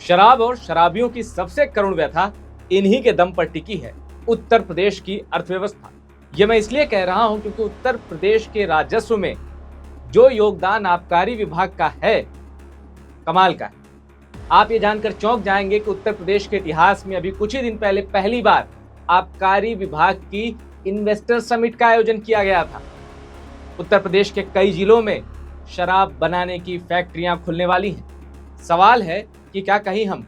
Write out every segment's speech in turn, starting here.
शराब और शराबियों की सबसे करुण व्यथा इन्हीं के दम पर टिकी है उत्तर प्रदेश की अर्थव्यवस्था। यह मैं इसलिए कह रहा हूं क्योंकि उत्तर प्रदेश के राजस्व में जो योगदान आबकारी विभाग का है, कमाल का है। आप ये जानकर चौंक जाएंगे कि उत्तर प्रदेश के इतिहास में अभी कुछ ही दिन पहले पहली बार आबकारी विभाग की इन्वेस्टर समिट का आयोजन किया गया था। उत्तर प्रदेश के कई जिलों में शराब बनाने की फैक्ट्रियां खुलने वाली हैं। सवाल है कि क्या कहीं हम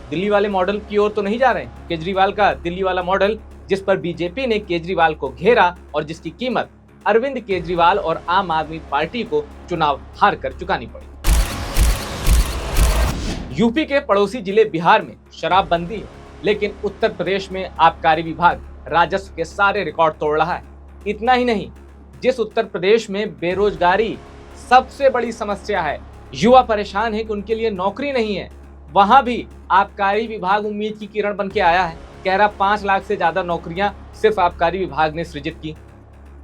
दिल्ली वाले मॉडल की ओर तो नहीं जा रहे हैं? केजरीवाल का दिल्ली वाला मॉडल, जिस पर बीजेपी ने केजरीवाल को घेरा और जिसकी कीमत अरविंद केजरीवाल और आम आदमी पार्टी को चुनाव हार कर चुकानी पड़ी। यूपी के पड़ोसी जिले बिहार में शराबबंदी है, लेकिन उत्तर प्रदेश में आबकारी विभाग राजस्व के सारे रिकॉर्ड तोड़ रहा है। इतना ही नहीं, जिस उत्तर प्रदेश में बेरोजगारी सबसे बड़ी समस्या है, युवा परेशान है कि उनके लिए नौकरी नहीं है, वहां भी आबकारी विभाग उम्मीद की किरण बन के आया है। कह रहा 5 लाख से ज्यादा नौकरियां सिर्फ आबकारी विभाग ने सृजित की।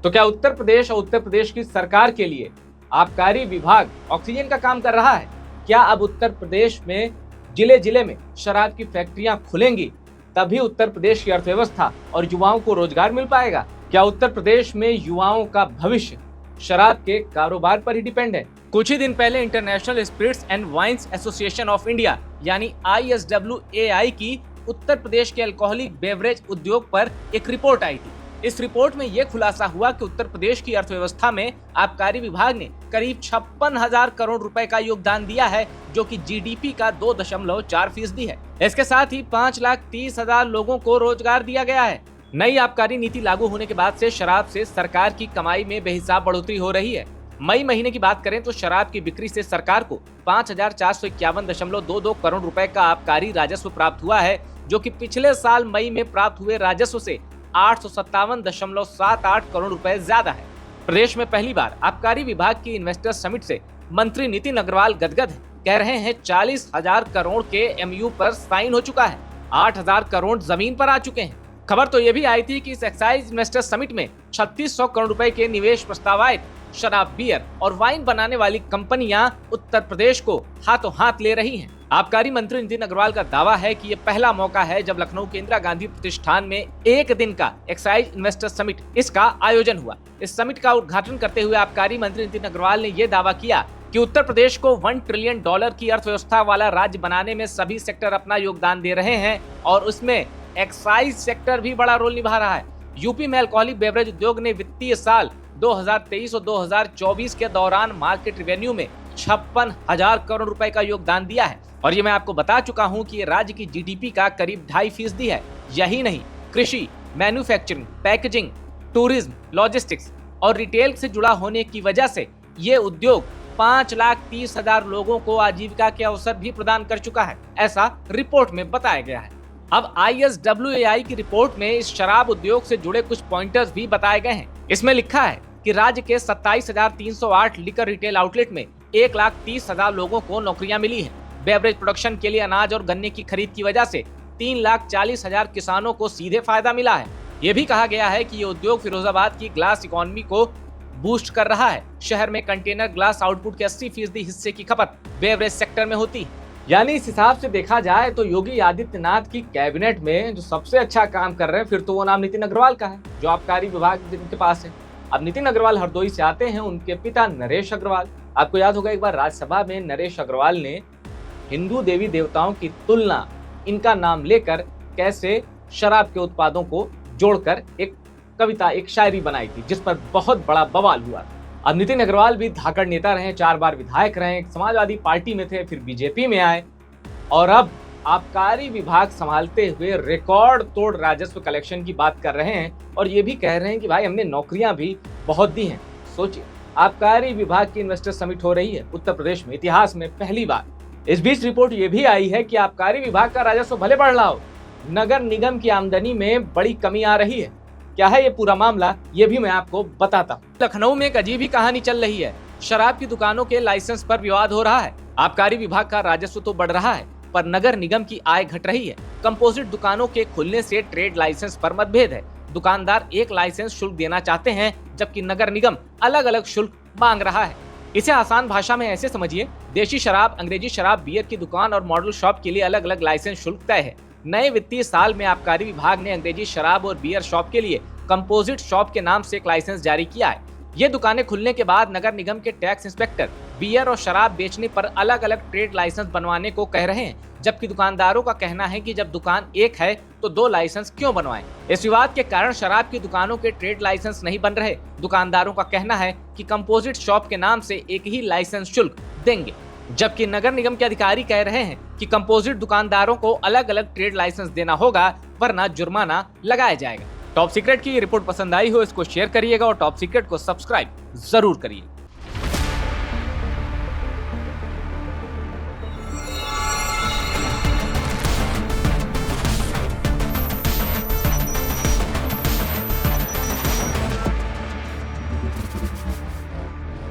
तो क्या उत्तर प्रदेश और उत्तर प्रदेश की सरकार के लिए आबकारी विभाग ऑक्सीजन का काम कर रहा है? क्या अब उत्तर प्रदेश में जिले जिले में शराब की फैक्ट्रियां खुलेंगी, तभी उत्तर प्रदेश की अर्थव्यवस्था और युवाओं को रोजगार मिल पाएगा? क्या उत्तर प्रदेश में युवाओं का भविष्य शराब के कारोबार पर ही डिपेंड है? कुछ ही दिन पहले international spirits and wines association of India यानी ISWAI की उत्तर प्रदेश के अल्कोहलिक बेवरेज उद्योग पर एक रिपोर्ट आई थी। इस रिपोर्ट में यह खुलासा हुआ कि उत्तर प्रदेश की अर्थव्यवस्था में आबकारी विभाग ने करीब 56,000 करोड़ रुपए का योगदान दिया है, जो कि GDP का 2.4% है। इसके साथ ही 5,30,000 लोगों को रोजगार दिया गया है। नई आबकारी नीति लागू होने के बाद से शराब से सरकार की कमाई में बेहिसाब बढ़ोतरी हो रही है। मई महीने की बात करें तो शराब की बिक्री से सरकार को 5,451.22 करोड़ रुपए का आबकारी राजस्व प्राप्त हुआ है, जो कि पिछले साल मई में प्राप्त हुए राजस्व से 857.78 करोड़ रुपए ज्यादा है। प्रदेश में पहली बार आबकारी विभाग की इन्वेस्टर समिट से मंत्री नितिन अग्रवाल गदगद है। कह रहे हैं 40,000 करोड़ के MOU पर साइन हो चुका है, 8,000 करोड़ जमीन पर आ चुके हैं। खबर तो ये भी आई थी कि इस एक्साइज इन्वेस्टर समिट में 3600 करोड़ रुपए के निवेश प्रस्ताव आए। शराब, बियर और वाइन बनाने वाली कंपनियां उत्तर प्रदेश को हाथों हाथ ले रही हैं। आबकारी मंत्री नितिन अग्रवाल का दावा है कि ये पहला मौका है जब लखनऊ के इंदिरा गांधी प्रतिष्ठान में एक दिन का एक्साइज इन्वेस्टर समिट इसका आयोजन हुआ। इस समिट का उद्घाटन करते हुए आबकारी मंत्री नितिन अग्रवाल ने यह दावा किया कि उत्तर प्रदेश को $1 ट्रिलियन की अर्थव्यवस्था वाला राज्य बनाने में सभी सेक्टर अपना योगदान दे रहे हैं और उसमें एक्साइज सेक्टर भी बड़ा रोल निभा रहा है। यूपी में अल्कोहलिक बेवरेज उद्योग ने वित्तीय साल 2023 और 2024 के दौरान मार्केट रेवेन्यू में 56,000 करोड़ रुपए का योगदान दिया है और ये मैं आपको बता चुका हूं कि ये राज्य की GDP का करीब 2.5% है। यही नहीं, कृषि, मैन्युफैक्चरिंग, पैकेजिंग, टूरिज्म, लॉजिस्टिक्स और रिटेल से जुड़ा होने की वजह से ये उद्योग 5,30,000 लोगों को आजीविका के अवसर भी प्रदान कर चुका है, ऐसा रिपोर्ट में बताया गया है। अब ISWAI की रिपोर्ट में इस शराब उद्योग से जुड़े कुछ पॉइंटर्स भी बताए गए हैं। इसमें लिखा है कि राज्य के 27,308 लिकर रिटेल आउटलेट में 1,30,000 लोगों को नौकरियां मिली हैं। बेवरेज प्रोडक्शन के लिए अनाज और गन्ने की खरीद की वजह से 3,40,000 किसानों को सीधे फायदा मिला है। ये भी कहा गया है कि ये उद्योग फिरोजाबाद की ग्लास इकोनॉमी को बूस्ट कर रहा है। शहर में कंटेनर ग्लास आउटपुट के 80% हिस्से की खपत बेवरेज सेक्टर में होती है। यानी इस हिसाब से देखा जाए तो योगी आदित्यनाथ की कैबिनेट में जो सबसे अच्छा काम कर रहे हैं, फिर तो वो नाम नितिन अग्रवाल का है, जो आबकारी विभाग जिनके पास है। अब नितिन अग्रवाल हरदोई से आते हैं, उनके पिता नरेश अग्रवाल। आपको याद होगा एक बार राज्यसभा में नरेश अग्रवाल ने हिंदू देवी देवताओं की तुलना, इनका नाम लेकर कैसे शराब के उत्पादों को जोड़कर एक कविता, एक शायरी बनाई थी, जिस पर बहुत बड़ा बवाल हुआ। अब नितिन अग्रवाल भी धाकड़ नेता रहे, 4 बार विधायक रहे, समाजवादी पार्टी में थे, फिर बीजेपी में आए और अब आबकारी विभाग संभालते हुए रिकॉर्ड तोड़ राजस्व कलेक्शन की बात कर रहे हैं और ये भी कह रहे हैं कि भाई हमने नौकरियां भी बहुत दी हैं। सोचिए, आबकारी विभाग की इन्वेस्टर समिट हो रही है उत्तर प्रदेश में, इतिहास में पहली बार। इस बीच रिपोर्ट ये भी आई है कि आबकारी विभाग का राजस्व भले बढ़ रहा हो, नगर निगम की आमदनी में बड़ी कमी आ रही है। क्या है ये पूरा मामला, ये भी मैं आपको बताता हूँ। लखनऊ में एक अजीब ही कहानी चल रही है। शराब की दुकानों के लाइसेंस पर विवाद हो रहा है। आबकारी विभाग का राजस्व तो बढ़ रहा है, पर नगर निगम की आय घट रही है। कंपोजिट दुकानों के खुलने से ट्रेड लाइसेंस पर मतभेद है। दुकानदार एक लाइसेंस शुल्क देना चाहते हैं, जबकि नगर निगम अलग अलग शुल्क मांग रहा है। इसे आसान भाषा में ऐसे समझिए, देशी शराब, अंग्रेजी शराब, बियर की दुकान और मॉडल शॉप के लिए अलग अलग लाइसेंस शुल्क तय है। नए वित्तीय साल में आबकारी विभाग ने अंग्रेजी शराब और बियर शॉप के लिए कंपोजिट शॉप के नाम से एक लाइसेंस जारी किया है। ये दुकानें खुलने के बाद नगर निगम के टैक्स इंस्पेक्टर बियर और शराब बेचने पर अलग अलग ट्रेड लाइसेंस बनवाने को कह रहे हैं, जबकि दुकानदारों का कहना है कि जब दुकान एक है तो 2 लाइसेंस क्यों बनवाएं। इस विवाद के कारण शराब की दुकानों के ट्रेड लाइसेंस नहीं बन रहे। दुकानदारों का कहना है कि कंपोजिट शॉप के नाम से एक ही लाइसेंस शुल्क देंगे, जबकि नगर निगम के अधिकारी कह रहे हैं कि कंपोजिट दुकानदारों को अलग अलग ट्रेड लाइसेंस देना होगा, वरना जुर्माना लगाया जाएगा। टॉप सीक्रेट की रिपोर्ट पसंद आई हो इसको शेयर करिएगा और टॉप सीक्रेट को सब्सक्राइब जरूर करिए।